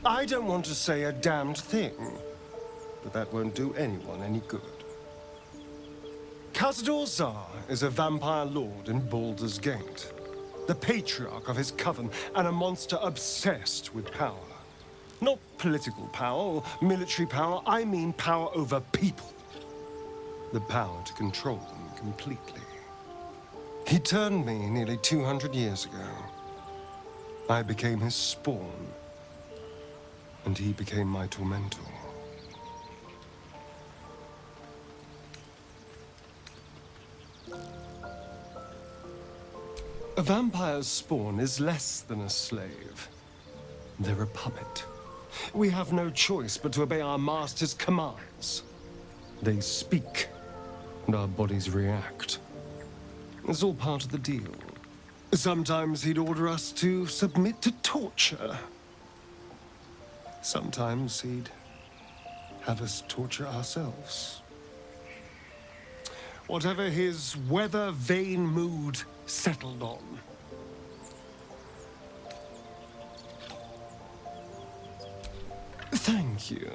I don't want to say a damned thing, but that won't do anyone any good. Khazad-dûr is a vampire lord in Baldur's Gate, the patriarch of his coven, and a monster obsessed with power. Not political power or military power, I mean power over people. The power to control them completely. He turned me nearly 200 years ago. I became his spawn, and he became my tormentor. A vampire's spawn is less than a slave. They're a puppet. We have no choice but to obey our master's commands. They speak, and our bodies react. It's all part of the deal. Sometimes he'd order us to submit to torture. Sometimes he'd have us torture ourselves. Whatever his weather-vane mood settled on. Thank you.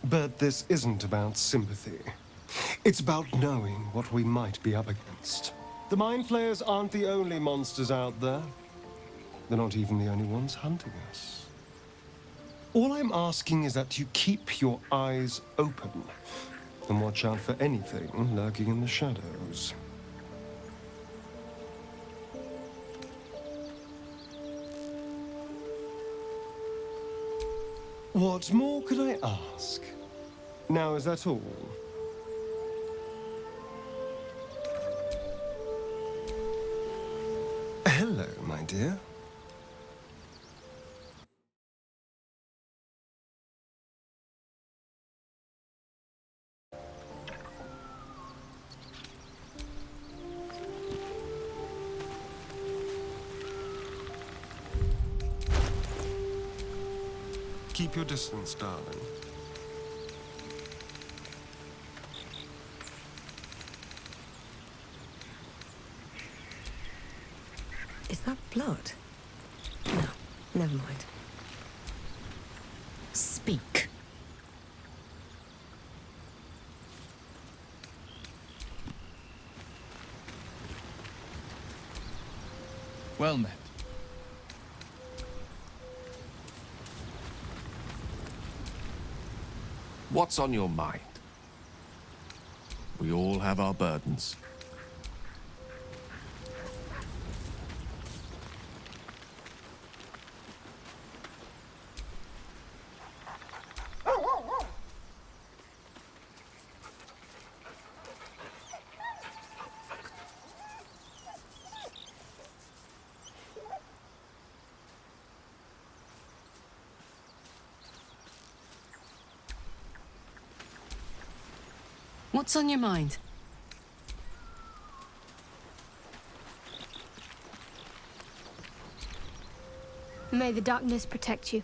But this isn't about sympathy. It's about knowing what we might be up against. The Mind Flayers aren't the only monsters out there. They're not even the only ones hunting us. All I'm asking is that you keep your eyes open and watch out for anything lurking in the shadows. What more could I ask? Now, is that all? Hello, my dear. Keep your distance, darling. Is that blood? No, never mind. Speak. Well met. What's on your mind? We all have our burdens. What's on your mind? May the darkness protect you.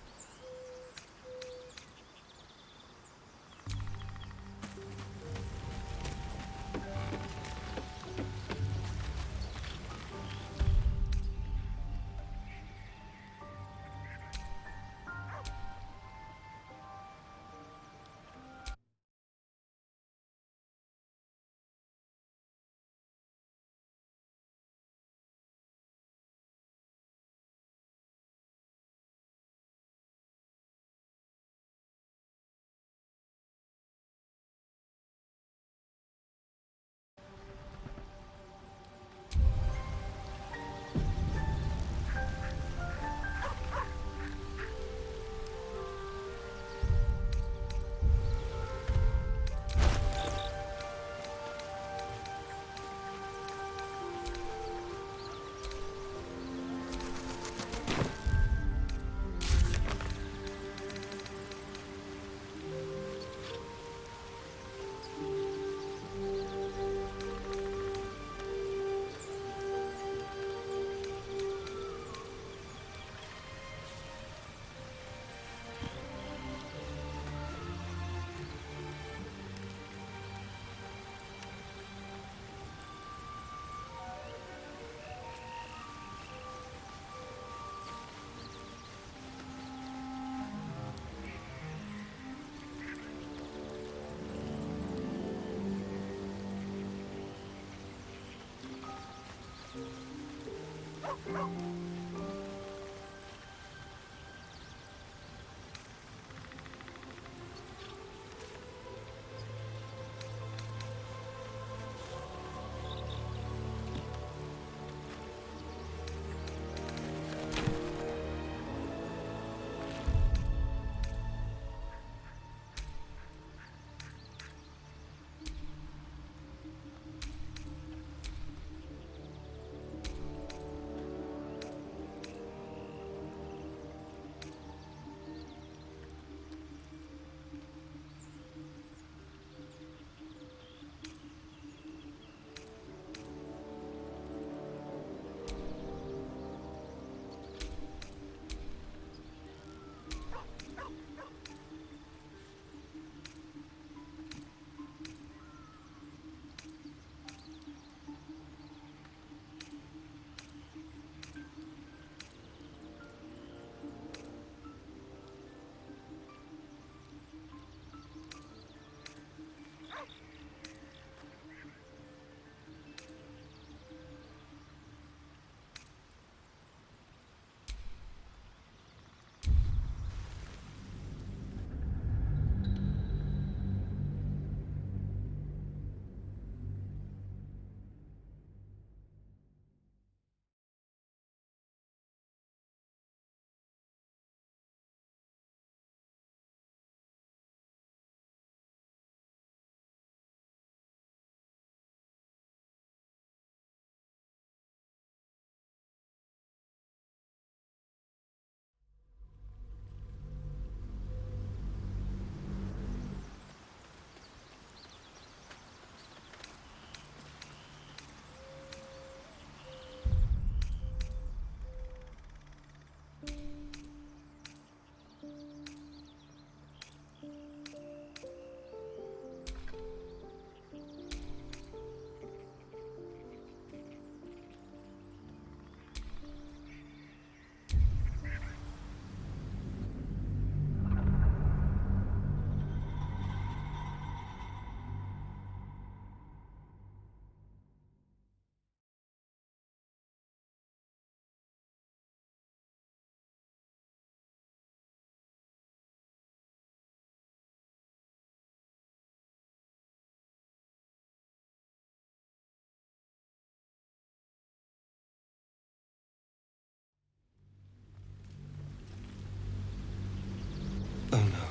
Oh no.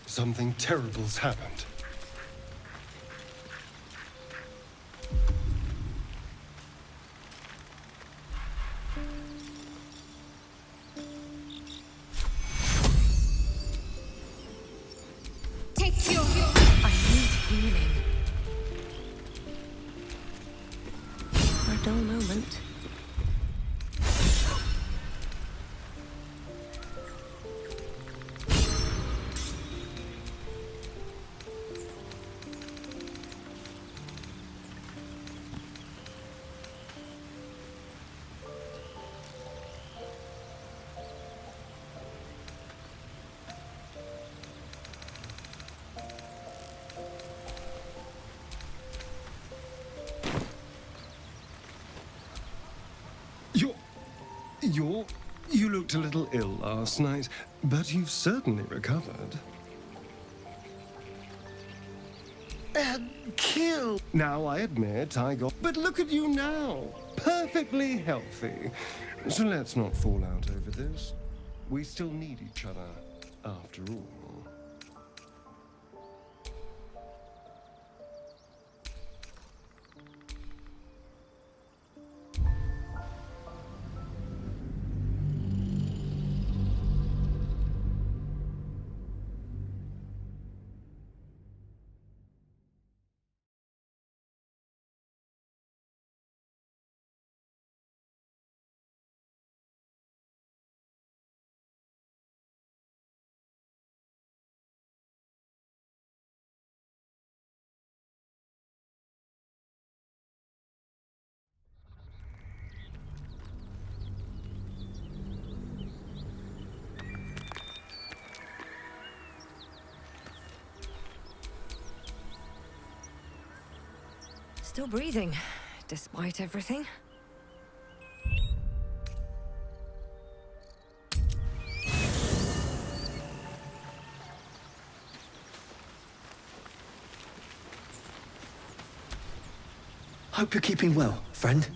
Something terrible's happened. Take your... I need healing. For a dull moment. You looked a little ill last night, but you've certainly recovered. And killed. Now, I admit I got... But look at you now, perfectly healthy. So let's not fall out over this. We still need each other, after all. Still breathing, despite everything. Hope you're keeping well, friend.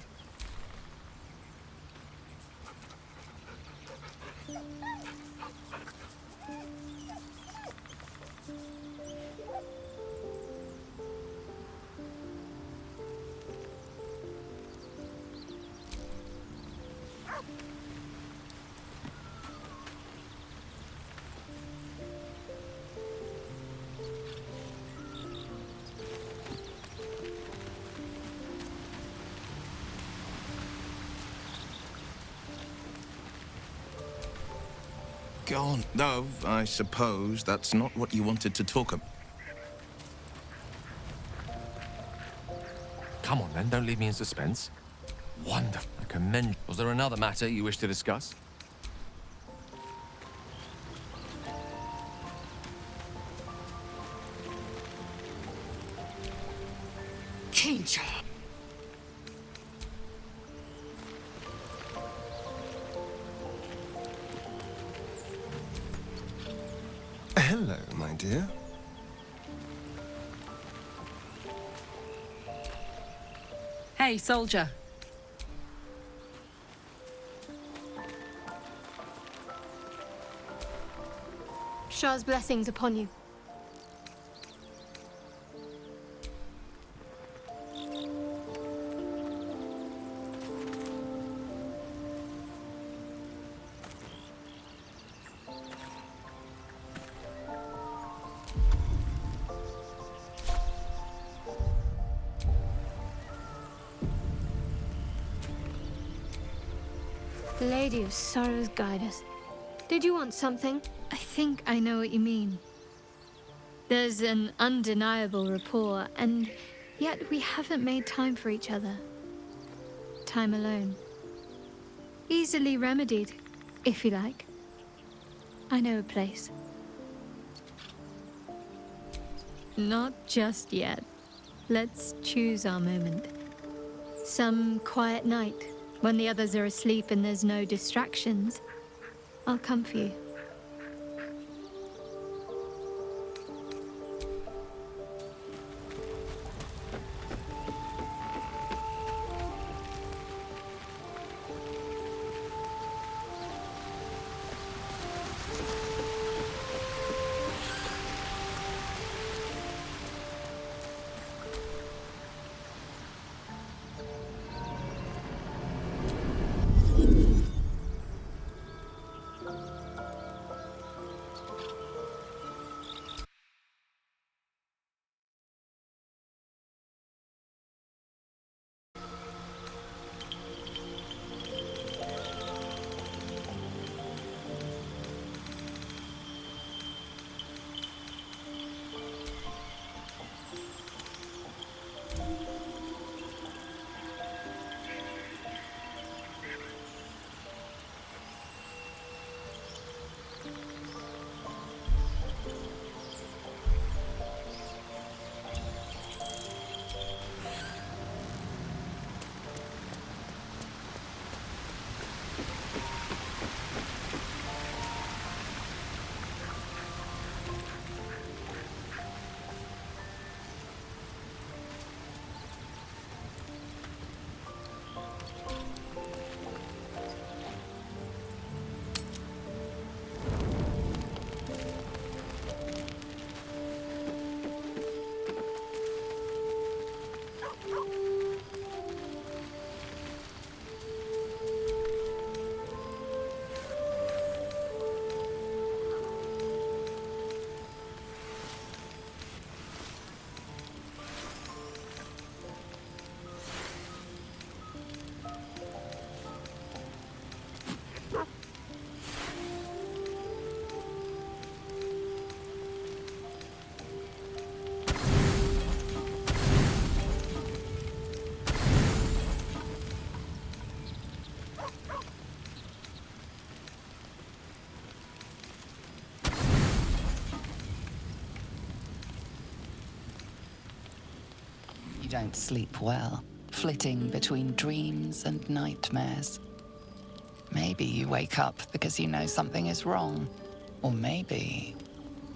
Gone. Though, I suppose that's not what you wanted to talk about. Come on, then. Don't leave me in suspense. Wonderful. I commend you. Was there another matter you wish to discuss? Danger. Hello, my dear. Hey, soldier. Shah's blessings upon you. Lady of Sorrows, guide us. Did you want something? I think I know what you mean. There's an undeniable rapport, and yet we haven't made time for each other. Time alone. Easily remedied, if you like. I know a place. Not just yet. Let's choose our moment. Some quiet night, when the others are asleep and there's no distractions, I'll come for you. You don't sleep well, flitting between dreams and nightmares. Maybe you wake up because you know something is wrong, or maybe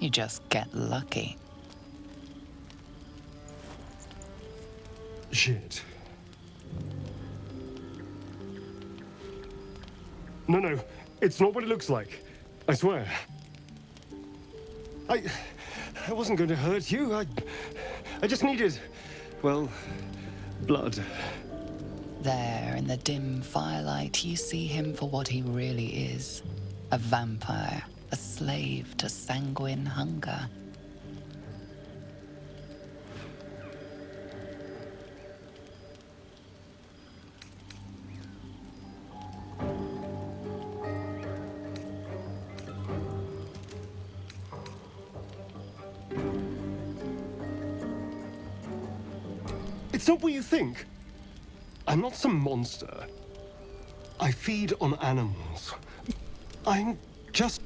you just get lucky. Shit. No, it's not what it looks like. I swear. I wasn't going to hurt you. I just needed, well, blood. There, in the dim firelight, you see him for what he really is. A vampire, a slave to sanguine hunger. It's not what you think. I'm not some monster. I feed on animals. I'm just...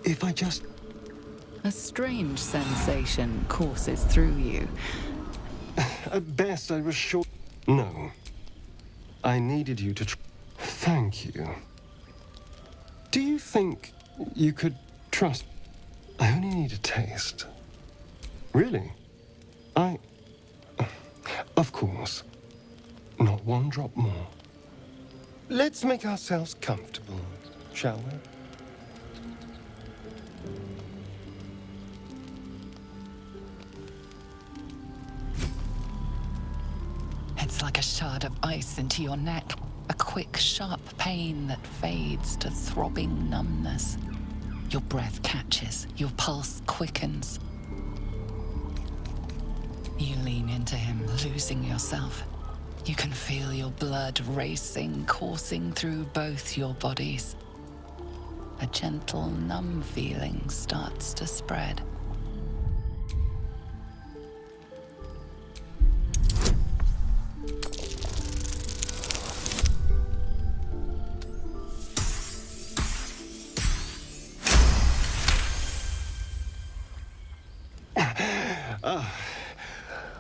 If I just... A strange sensation courses through you. At best, I was sure... No. I needed you to... Thank you. Do you think you could trust... I only need a taste. Really? Of course. Not one drop more. Let's make ourselves comfortable, shall we? It's like a shard of ice into your neck. A quick, sharp pain that fades to throbbing numbness. Your breath catches, your pulse quickens. You lean into him, losing yourself. You can feel your blood racing, coursing through both your bodies. A gentle, numb feeling starts to spread.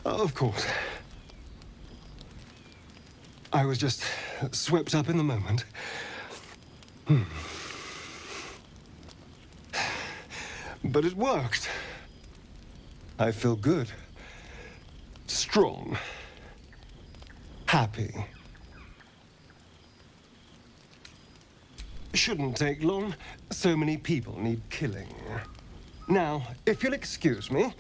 Of course. I was just swept up in the moment. But it worked. I feel good. Strong. Happy. Shouldn't take long. So many people need killing. Now, if you'll excuse me,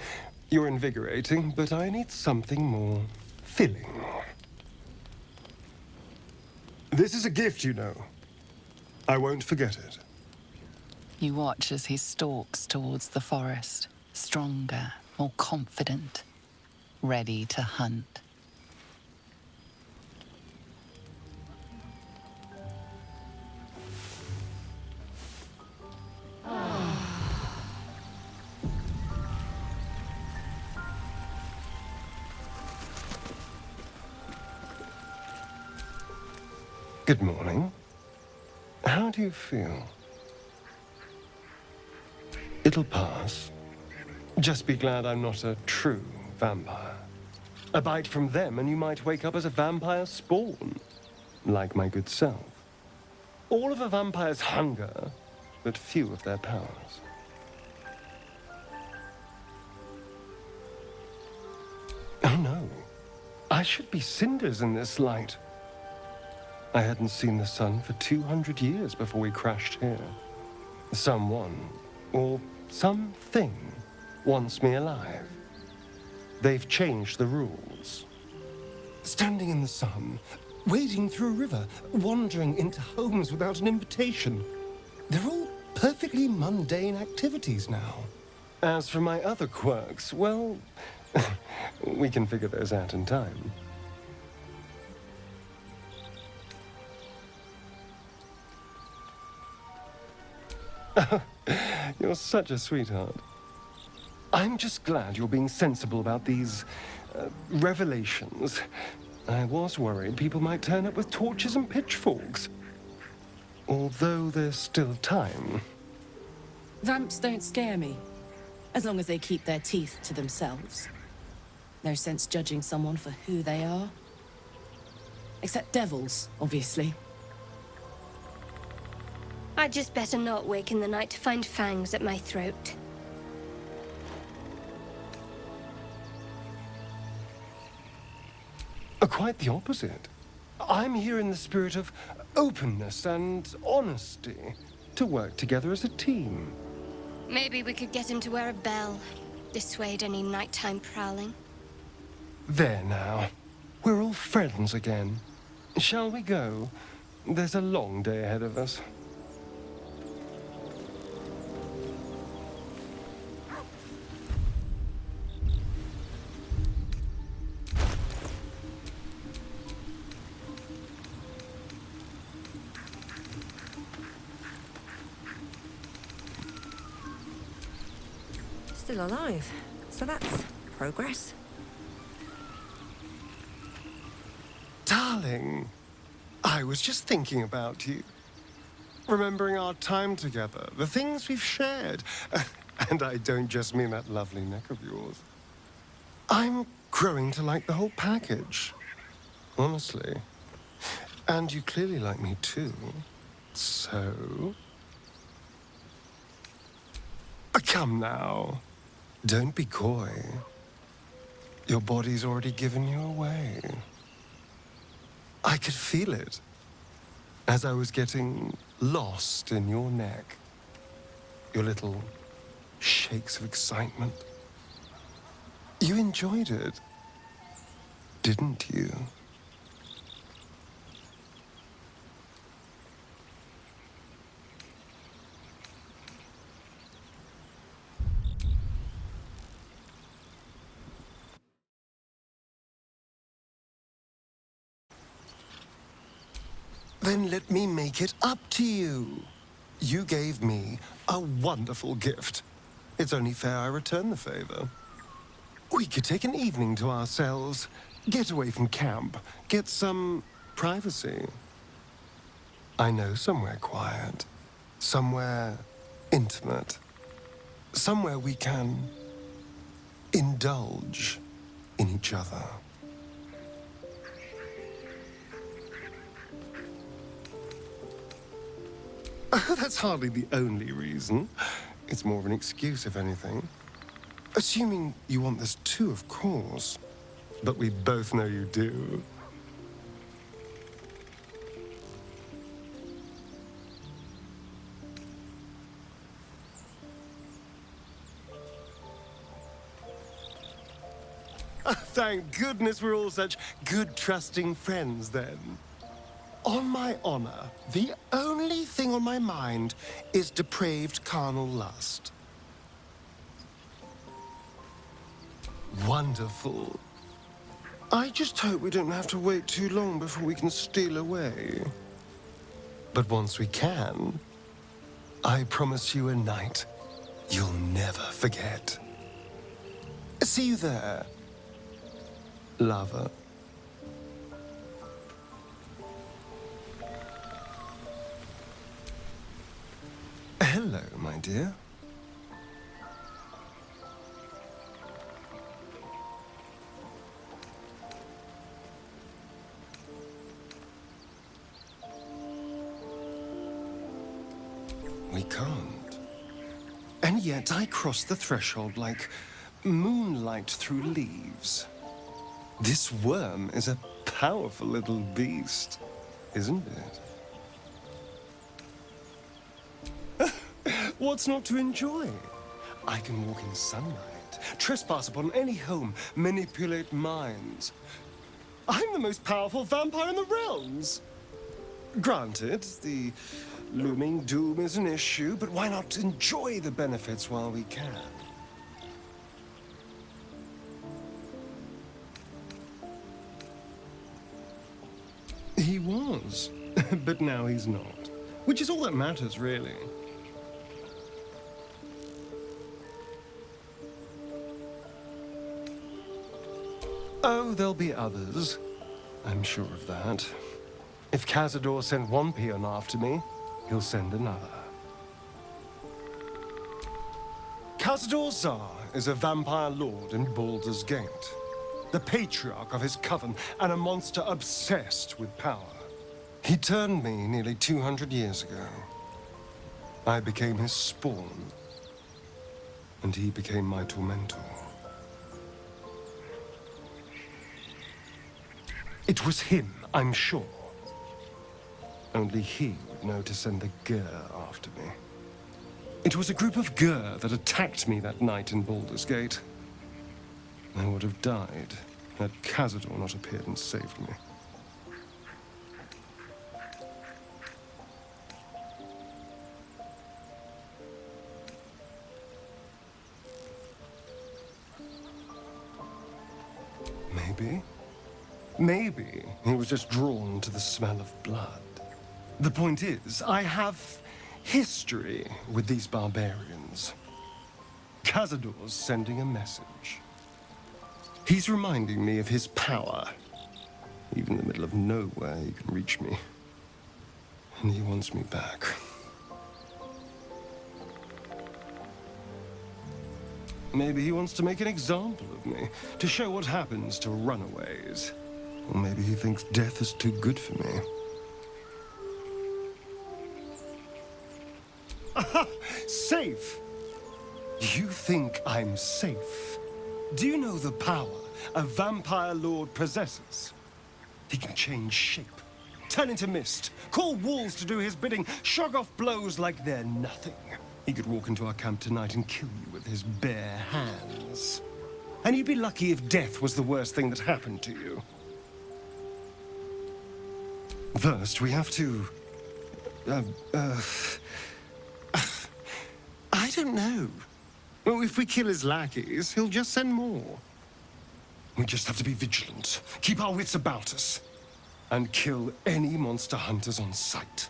you're invigorating, but I need something more filling. This is a gift, you know. I won't forget it. You watch as he stalks towards the forest, stronger, more confident, ready to hunt. Good morning. How do you feel? It'll pass. Just be glad I'm not a true vampire. A bite from them and you might wake up as a vampire spawn, like my good self. All of a vampire's hunger, but few of their powers. Oh no, I should be cinders in this light. I hadn't seen the sun for 200 years before we crashed here. Someone, or something, wants me alive. They've changed the rules. Standing in the sun, wading through a river, wandering into homes without an invitation. They're all perfectly mundane activities now. As for my other quirks, well, we can figure those out in time. You're such a sweetheart. I'm just glad you're being sensible about these revelations. I was worried people might turn up with torches and pitchforks. Although there's still time. Vamps don't scare me, as long as they keep their teeth to themselves. No sense judging someone for who they are. Except devils, obviously. I'd just better not wake in the night to find fangs at my throat. Quite the opposite. I'm here in the spirit of openness and honesty to work together as a team. Maybe we could get him to wear a bell. Dissuade any nighttime prowling. There now. We're all friends again. Shall we go? There's a long day ahead of us. Still alive. So that's progress. Darling, I was just thinking about you. Remembering our time together, the things we've shared. And I don't just mean that lovely neck of yours. I'm growing to like the whole package. Honestly. And you clearly like me too. So... Come now. Don't be coy. Your body's already given you away. I could feel it as I was getting lost in your neck. Your little shakes of excitement. You enjoyed it, didn't you? Then let me make it up to you. You gave me a wonderful gift. It's only fair I return the favor. We could take an evening to ourselves, get away from camp, get some privacy. I know somewhere quiet, somewhere intimate, somewhere we can indulge in each other. That's hardly the only reason. It's more of an excuse, if anything. Assuming you want this too, of course. But we both know you do. Thank goodness we're all such good, trusting friends, then. On my honor, the only thing on my mind is depraved carnal lust. Wonderful. I just hope we don't have to wait too long before we can steal away. But once we can, I promise you a night you'll never forget. See you there, lover. Hello, my dear. We can't. And yet I cross the threshold like moonlight through leaves. This worm is a powerful little beast, isn't it? What's not to enjoy? I can walk in sunlight, trespass upon any home, manipulate minds. I'm the most powerful vampire in the realms. Granted, the looming doom is an issue, but why not enjoy the benefits while we can? He was, but now he's not, which is all that matters, really. Oh, there'll be others. I'm sure of that. If Cazador sent one peon after me, he'll send another. Cazador Zar is a vampire lord in Baldur's Gate, the patriarch of his coven and a monster obsessed with power. He turned me nearly 200 years ago. I became his spawn, and he became my tormentor. It was him, I'm sure. Only he would know to send the Gur after me. It was a group of Gur that attacked me that night in Baldur's Gate. I would have died had Cazador not appeared and saved me. Maybe he was just drawn to the smell of blood. The point is, I have history with these barbarians. Cazador's sending a message. He's reminding me of his power. Even in the middle of nowhere, he can reach me. And he wants me back. Maybe he wants to make an example of me, to show what happens to runaways. Or maybe he thinks death is too good for me. Aha! Safe! You think I'm safe? Do you know the power a vampire lord possesses? He can change shape, turn into mist, call walls to do his bidding, shrug off blows like they're nothing. He could walk into our camp tonight and kill you with his bare hands. And you'd be lucky if death was the worst thing that happened to you. First, we have to... I don't know. Well, if we kill his lackeys, he'll just send more. We just have to be vigilant, keep our wits about us, and kill any monster hunters on sight.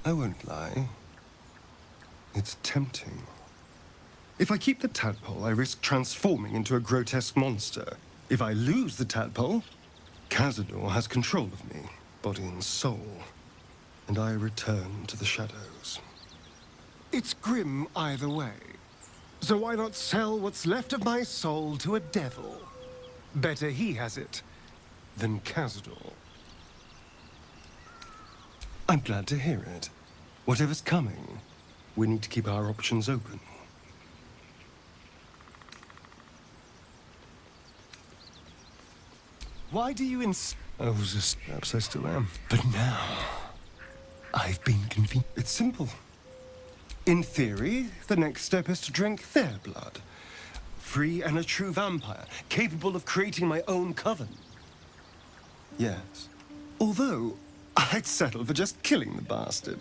I won't lie. It's tempting. If I keep the tadpole, I risk transforming into a grotesque monster. If I lose the tadpole, Cazador has control of me, body and soul, and I return to the shadows. It's grim either way. So why not sell what's left of my soul to a devil? Better he has it than Cazador. I'm glad to hear it. Whatever's coming, we need to keep our options open. Why do you I was just... Perhaps I still am. But now, I've been convinced. It's simple. In theory, the next step is to drink their blood. Free and a true vampire, capable of creating my own coven. Yes. Although, I'd settle for just killing the bastard.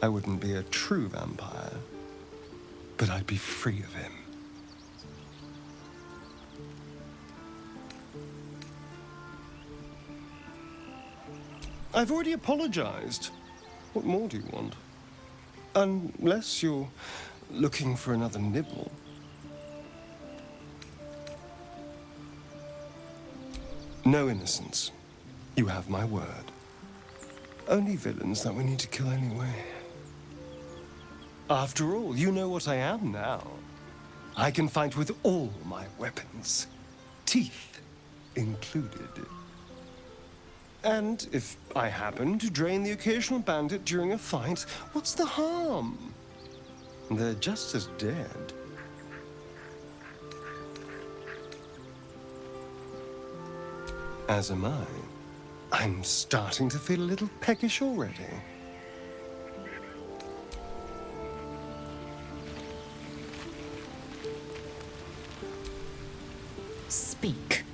I wouldn't be a true vampire, but I'd be free of him. I've already apologized. What more do you want? Unless you're looking for another nibble. No innocence. You have my word. Only villains that we need to kill anyway. After all, you know what I am now. I can fight with all my weapons, teeth included. And if I happen to drain the occasional bandit during a fight, what's the harm? They're just as dead. As am I. I'm starting to feel a little peckish already. Speak.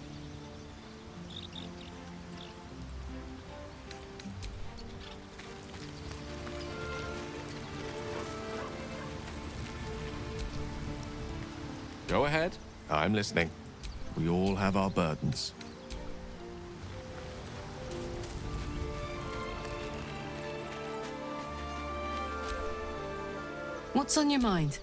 Go ahead. I'm listening. We all have our burdens. What's on your mind?